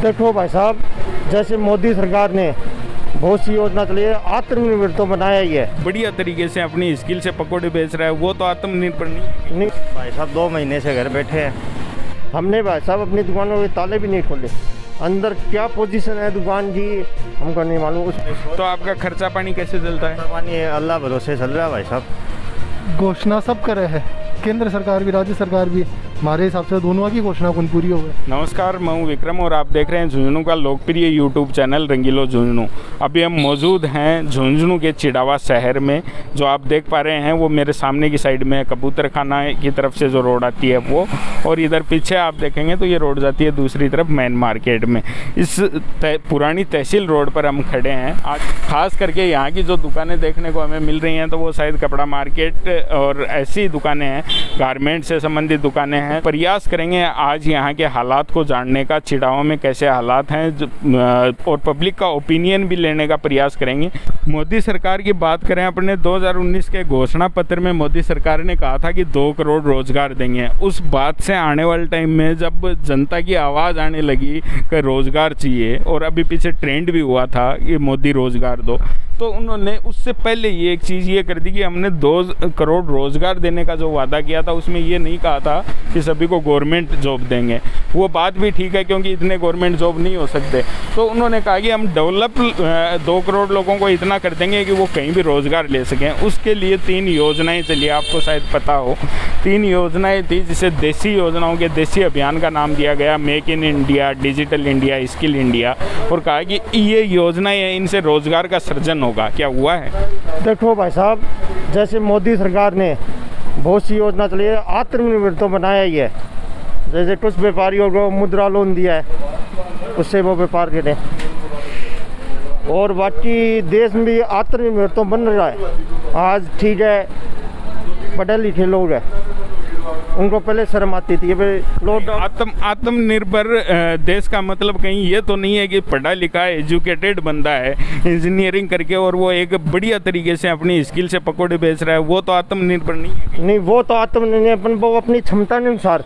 देखो भाई साहब, जैसे मोदी सरकार ने बहुत सी योजना चली है, आत्मनिर्भर तो बनाया ही है। बढ़िया तरीके से अपनी स्किल से पकौड़े बेच रहा है, वो तो आत्मनिर्भर नहीं। भाई साहब 2 महीने से घर बैठे हैं। हमने भाई साहब अपनी दुकानों के ताले भी नहीं खोले। अंदर क्या पोजीशन है दुकान की हमको नहीं मालूम। तो आपका खर्चा पानी कैसे चलता है? पानी अल्लाह भरोसे चल रहा है भाई साहब। घोषणा सब करे है, केंद्र सरकार भी राज्य सरकार भी। हमारे हिसाब से दोनों की घोषणा कौन पूरी हो गई। नमस्कार, मैं हूं विक्रम और आप देख रहे हैं झुंझुनू का लोकप्रिय यूट्यूब चैनल रंगीलो झुंझुनू। अभी हम मौजूद हैं झुंझुनू के चिड़ावा शहर में। जो आप देख पा रहे हैं वो मेरे सामने की साइड में कबूतर खाना की तरफ से जो रोड आती है वो, और इधर पीछे आप देखेंगे तो ये रोड जाती है दूसरी तरफ मेन मार्केट में। इस पुरानी तहसील रोड पर हम खड़े हैं। आज खास करके यहाँ की जो दुकानें देखने को हमें मिल रही हैं तो वो शायद कपड़ा मार्केट और ऐसी दुकानें हैं, गारमेंट से संबंधित दुकानें हैं। प्रयास करेंगे आज यहाँ के हालात को जानने का, चिड़ावा में कैसे हालात हैं, और पब्लिक का ओपिनियन भी लेने का प्रयास करेंगे। मोदी सरकार की बात करें, अपने 2019 के घोषणा पत्र में मोदी सरकार ने कहा था कि 2 करोड़ रोजगार देंगे। उस बात से आने वाले टाइम में जब जनता की आवाज़ आने लगी कि रोजगार चाहिए, और अभी पीछे ट्रेंड भी हुआ था कि मोदी रोजगार दो, तो उन्होंने उससे पहले ये एक चीज़ ये कर दी कि हमने 2 करोड़ रोज़गार देने का जो वादा किया था उसमें ये नहीं कहा था कि सभी को गवर्नमेंट जॉब देंगे। वो बात भी ठीक है क्योंकि इतने गवर्नमेंट जॉब नहीं हो सकते। तो उन्होंने कहा कि हम डेवलप 2 करोड़ लोगों को इतना कर देंगे कि वो कहीं भी रोज़गार ले सकें। उसके लिए 3 योजनाएँ चली, आपको शायद पता हो। 3 योजनाएँ थी, जिसे देसी योजनाओं के देसी अभियान का नाम दिया गया, make in India, digital India, skill India, और कहा कि ये योजनाएँ हैं, इनसे रोज़गार का सृजन होगा। क्या हुआ है? देखो भाई साहब, जैसे मोदी सरकार ने बहुत सी योजना चली है, आत्मनिर्भर तो बनाया ही है। जैसे कुछ व्यापारियों को मुद्रा लोन दिया है, उससे वो व्यापार करें, और बाकी देश में भी आत्मनिर्भर तो बन रहा है। आज ठीक है, पढ़े लिखे लोग हैं, उनको पहले शर्म आती थी। आत्मनिर्भर देश का मतलब कहीं ये तो नहीं है कि पढ़ा लिखा एजुकेटेड बंदा है इंजीनियरिंग करके और वो एक बढ़िया तरीके से अपनी स्किल से पकौड़े बेच रहा है, वो तो आत्मनिर्भर नहीं है। नहीं, वो तो आत्मनिर्भर, वो अपनी क्षमता के अनुसार,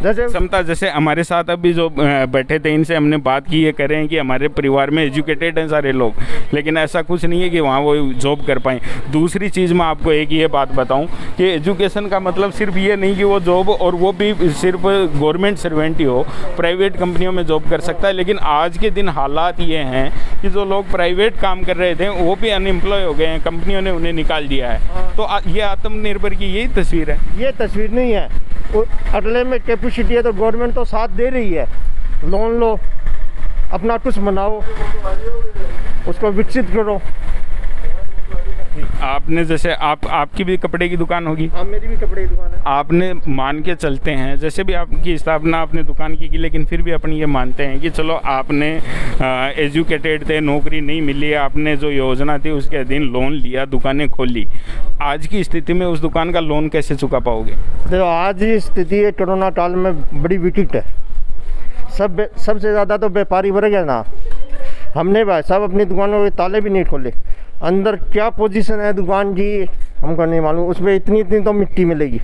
जैसे क्षमता। जैसे हमारे साथ अभी जो बैठे थे इनसे हमने बात की, ये कह रहे हैं कि हमारे परिवार में एजुकेटेड हैं सारे लोग, लेकिन ऐसा कुछ नहीं है कि वहाँ वो जॉब कर पाएँ। दूसरी चीज़ मैं आपको एक ये बात बताऊँ कि एजुकेशन का मतलब सिर्फ ये नहीं कि वो जॉब, और वो भी सिर्फ गवर्नमेंट सर्वेंट ही हो, प्राइवेट कंपनियों में जॉब कर सकता है। लेकिन आज के दिन हालात ये हैं कि जो लोग प्राइवेट काम कर रहे थे वो भी अनएम्प्लॉय हो गए हैं, कंपनियों ने उन्हें निकाल दिया है। तो ये आत्मनिर्भर की यही तस्वीर है। ये तस्वीर नहीं है। अगले में कैपेसिटी है तो गवर्नमेंट तो साथ दे रही है। लोन लो, अपना कुछ बनाओ, उसको विकसित करो। आपने जैसे आपकी भी कपड़े की दुकान होगी? हाँ, मेरी भी कपड़े की दुकान है। आपने मान के चलते हैं, जैसे भी आपकी स्थापना अपने दुकान की, लेकिन फिर भी अपन ये मानते हैं कि चलो आपने एजुकेटेड थे, नौकरी नहीं मिली, आपने जो योजना थी उसके अधीन लोन लिया, दुकानें खोली। आज की स्थिति में उस दुकान का लोन कैसे चुका पाओगे? देखो, आज की स्थिति है, कोरोना काल में बड़ी विकट है। सबसे ज़्यादा तो व्यापारी वर्ग है ना। हमने भाई साहब अपनी दुकानों के ताले भी नहीं खोले। अंदर क्या पोजीशन है दुकान की हमको नहीं मालूम। उसमें इतनी तो मिट्टी मिलेगी।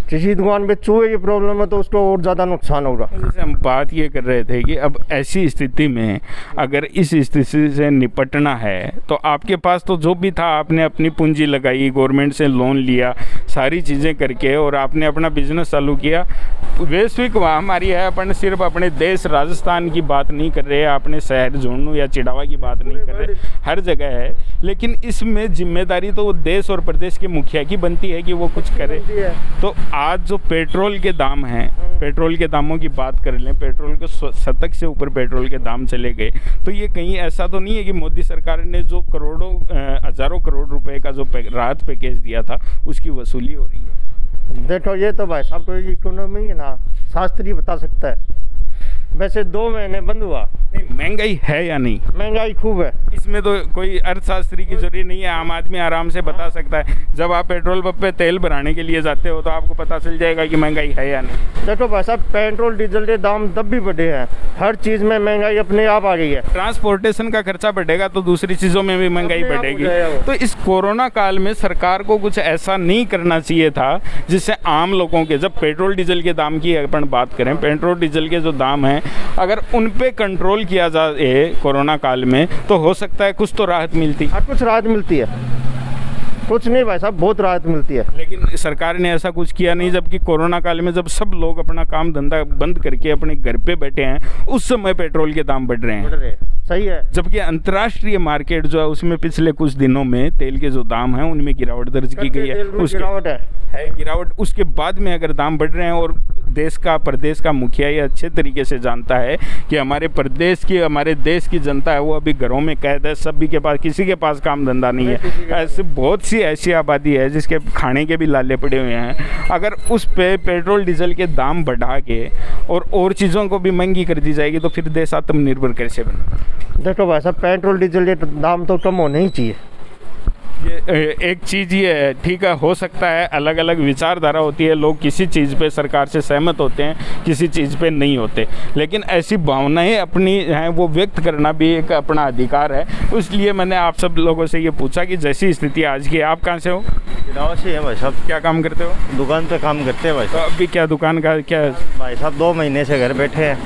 किसी दुकान पे चूहे की प्रॉब्लम है तो उसको और ज़्यादा नुकसान होगा। जैसे हम बात ये कर रहे थे कि अब ऐसी स्थिति में अगर इस स्थिति से निपटना है तो आपके पास तो जो भी था, आपने अपनी पूंजी लगाई, गवर्नमेंट से लोन लिया, सारी चीज़ें करके, और आपने अपना बिजनेस चालू किया। वैश्विक महामारी है, अपन सिर्फ अपने देश राजस्थान की बात नहीं कर रहे, अपने शहर झुंझुनू या चिड़ावा की बात नहीं कर रहे, हर जगह है। लेकिन इसमें जिम्मेदारी तो देश और प्रदेश के मुखिया की बनती है कि वो कुछ करे। तो आज जो पेट्रोल के दाम हैं, पेट्रोल के दामों की बात कर लें, पेट्रोल के शतक से ऊपर पेट्रोल के दाम चले गए, तो ये कहीं ऐसा तो नहीं है कि मोदी सरकार ने जो करोड़ों हज़ारों करोड़ रुपए का जो राहत पैकेज दिया था उसकी वसूली हो रही है? देखो, ये तो भाई साहब इकोनॉमी है ना, शास्त्री बता सकता है। वैसे 2 महीने बंद हुआ। नहीं, महंगाई है या नहीं? महंगाई खूब है। इसमें तो कोई अर्थशास्त्री की जरूरत नहीं है, आम आदमी आराम से बता सकता है। जब आप पेट्रोल पंप पे तेल भराने के लिए जाते हो तो आपको पता चल जाएगा कि महंगाई है या नहीं। देखो भाई साहब, पेट्रोल डीजल के दाम तब भी बढ़े हैं, हर चीज़ में महंगाई अपने आप आ गई है। ट्रांसपोर्टेशन का खर्चा बढ़ेगा तो दूसरी चीज़ों में भी महंगाई अपने आप बढ़ेगी। हो जाएगा वो। तो इस कोरोना काल में सरकार को कुछ ऐसा नहीं करना चाहिए था जिससे आम लोगों के, जब पेट्रोल डीजल के दाम की अपन बात करें, पेट्रोल डीजल के जो दाम हैं अगर उन पे कंट्रोल किया जाए कोरोना काल में तो हो सकता है कुछ तो राहत मिलती। हर कुछ राहत मिलती है, कुछ नहीं भाई साहब, बहुत राहत मिलती है। लेकिन सरकार ने ऐसा कुछ किया नहीं, जबकि कोरोना काल में जब सब लोग अपना काम धंधा बंद करके अपने घर पे बैठे हैं उस समय पेट्रोल के दाम बढ़ रहे हैं। सही है। जबकि अंतर्राष्ट्रीय मार्केट जो है उसमें पिछले कुछ दिनों में तेल के जो दाम हैं उनमें गिरावट दर्ज की गई है। उसकी गिरावट है गिरावट। उसके बाद में अगर दाम बढ़ रहे हैं और प्रदेश का मुखिया ये अच्छे तरीके से जानता है कि हमारे देश की जनता है वो अभी घरों में कैद है, सभी के पास, किसी के पास काम धंधा नहीं है। ऐसे बहुत सी ऐसी आबादी है जिसके खाने के भी लाले पड़े हुए हैं। अगर उस पे पेट्रोल डीजल के दाम बढ़ा के और चीज़ों को भी महंगी कर दी जाएगी तो फिर देश आत्मनिर्भर कैसे बने? देखो भाई साहब, पेट्रोल डीजल के दाम तो कम होने ही चाहिए। ये एक चीज़ ये है, ठीक है, हो सकता है अलग अलग विचारधारा होती है, लोग किसी चीज़ पे सरकार से सहमत होते हैं, किसी चीज़ पे नहीं होते, लेकिन ऐसी भावनाएं अपनी हैं वो व्यक्त करना भी एक अपना अधिकार है। इसलिए मैंने आप सब लोगों से ये पूछा कि जैसी स्थिति आज की है। आप कहाँ से हो? गाँव से है भाई साहब। क्या काम करते हो? दुकान पे काम करते हैं भाई तो साहब। अभी क्या दुकान का क्या भाई साहब 2 महीने से घर बैठे हैं,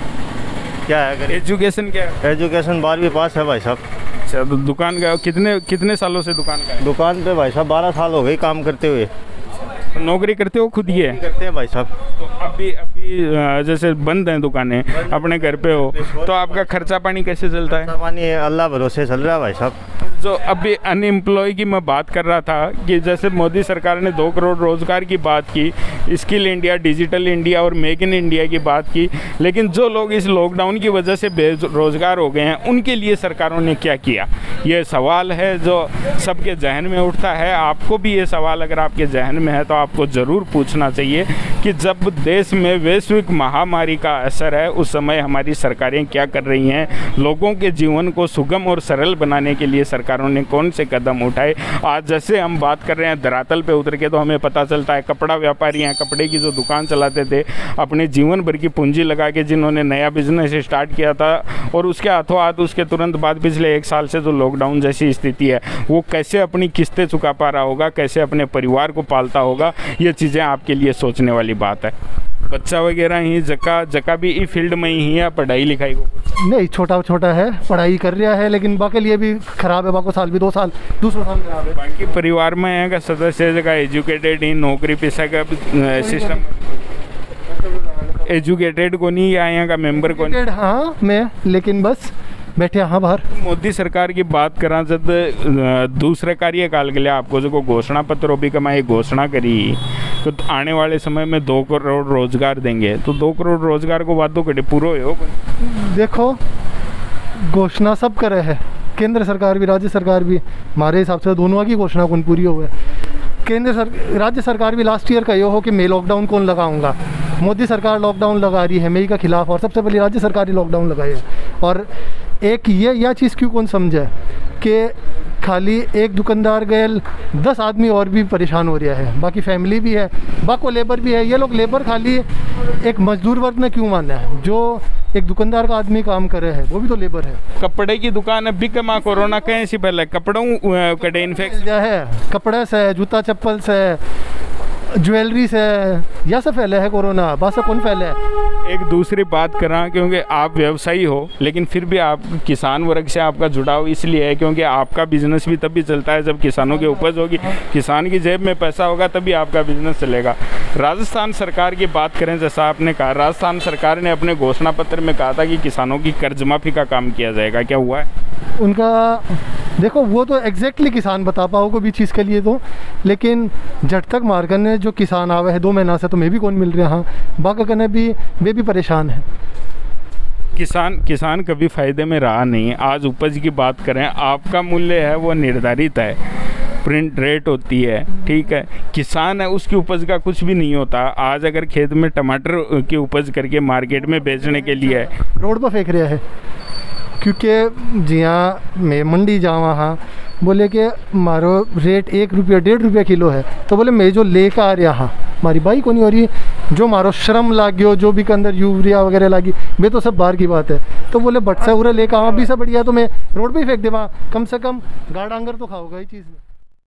क्या है अगर एजुकेशन क्या है? एजुकेशन 12वीं पास है भाई साहब। अच्छा, तो दुकान का कितने सालों से दुकान का है? दुकान पे भाई साहब 12 साल हो गए काम करते हुए। नौकरी करते हो खुद ही है? करते हैं भाई साहब। तो अभी जैसे बंद हैं दुकानें, अपने घर पे हो तो आपका खर्चा पानी कैसे चलता है? पानी अल्लाह भरोसे चल रहा है भाई साहब। जो अभी अनएम्प्लॉय की मैं बात कर रहा था कि जैसे मोदी सरकार ने 2 करोड़ रोज़गार की बात की, स्किल इंडिया, डिजिटल इंडिया और मेक इन इंडिया की बात की, लेकिन जो लोग इस लॉकडाउन की वजह से बेरोजगार हो गए हैं उनके लिए सरकारों ने क्या किया? ये सवाल है जो सबके जहन में उठता है। आपको भी ये सवाल अगर आपके जहन में है तो आपको ज़रूर पूछना चाहिए कि जब देश में वैश्विक महामारी का असर है उस समय हमारी सरकारें क्या कर रही हैं, लोगों के जीवन को सुगम और सरल बनाने के लिए सरकारों ने कौन से कदम उठाए। आज जैसे हम बात कर रहे हैं धरातल पे उतर के तो हमें पता चलता है कपड़ा व्यापारी हैं, कपड़े की जो दुकान चलाते थे, अपने जीवन भर की पूंजी लगा के जिन्होंने नया बिजनेस स्टार्ट किया था और उसके हाथों हाथ उसके तुरंत बाद पिछले 1 साल से जो लॉकडाउन जैसी स्थिति है वो कैसे अपनी किस्तें चुका पा रहा होगा, कैसे अपने परिवार को पालता होगा, ये चीज़ें आपके लिए सोचने वाली बात है। बच्चा वगैरह ही जका भी ई फील्ड में ही है, पढ़ाई लिखाई को नहीं, छोटा है, पढ़ाई कर रहा है, लेकिन बाकी लिए भी खराब है। बाको साल भी 2 साल दूसरा साल खराब है। बाकी परिवार में है का सदस्य जगह एजुकेटेड ही नौकरी पेशा का सिस्टम एजुकेटेड को नहीं या यहाँ का मेंबर को नहीं? हाँ मैं, लेकिन बस बैठे हाँ बाहर। मोदी सरकार की बात करा जब दूसरे कार्यकाल के लिए आपको जो घोषणा पत्र भी कमाई घोषणा करी तो आने वाले समय में 2 करोड़ रोजगार देंगे, तो 2 करोड़ रोजगार को वादों कटे पूरा हो? देखो, घोषणा सब करे है, केंद्र सरकार भी राज्य सरकार भी, हमारे हिसाब से दोनों की घोषणा कौन पूरी हुई है। राज्य सरकार भी लास्ट ईयर का ये हो कि मैं लॉकडाउन कौन लगाऊंगा, मोदी सरकार लॉकडाउन लगा रही है मई का खिलाफ, और सबसे पहले राज्य सरकार ही लॉकडाउन लगाई है। और एक यह चीज़ क्यों कौन समझे कि खाली एक दुकानदार गए 10 आदमी और भी परेशान हो रहा है, बाकी फैमिली भी है, बाको लेबर भी है। ये लोग लेबर खाली एक मजदूर वर्ग में क्यों माना है? जो एक दुकानदार का आदमी काम करे है वो भी तो लेबर है। कपड़े की दुकान है भी कमा कोरोना कहीं से पहले कपड़ों कटे इन्फेक्शन है, कपड़े से, जूता चप्पल से, ज्वेलरी से, यह सब फैले है कोरोना, बस कौन फैले है। एक दूसरी बात करा, क्योंकि आप व्यवसायी हो लेकिन फिर भी आप किसान वर्ग से आपका जुड़ाव इसलिए है क्योंकि आपका बिजनेस भी तभी चलता है जब किसानों की उपज होगी, किसान की जेब में पैसा होगा तभी आपका बिजनेस चलेगा। राजस्थान सरकार की बात करें, जैसा आपने कहा, राजस्थान सरकार ने अपने घोषणा पत्र में कहा था कि किसानों की कर्ज माफ़ी का काम किया जाएगा, क्या हुआ है उनका? देखो, वो तो एग्जैक्टली किसान बता पाओगे भी चीज़ के लिए तो, लेकिन जट तक मार्गन ने जो किसान आवे है 2 महीना से तो मैं भी कौन मिल रहा हाँ, बाकी करने भी वे भी परेशान है। किसान कभी फ़ायदे में रहा नहीं। आज उपज की बात करें, आपका मूल्य है वो निर्धारित है, प्रिंट रेट होती है, ठीक है। किसान है उसकी उपज का कुछ भी नहीं होता। आज अगर खेत में टमाटर की उपज करके मार्केट में बेचने के लिए रोड पर फेंक रहा है, क्योंकि जिया मैं मंडी जावा हाँ बोले कि मारो रेट 1 रुपया 1.5 रुपया किलो है, तो बोले मैं जो लेकर आ रहा हाँ मारी बाई को नहीं हो रही, जो मारो श्रम लाग्यो जो भी के अंदर यूरिया वगैरह लागी वे तो सब बाहर की बात है। तो बोले बट से उरे लेकर आवा भी सब बढ़िया, तो मैं रोड पे ही फेंक देवा, कम से कम गाड़ आंगर तो खाओगा ही चीज़ में।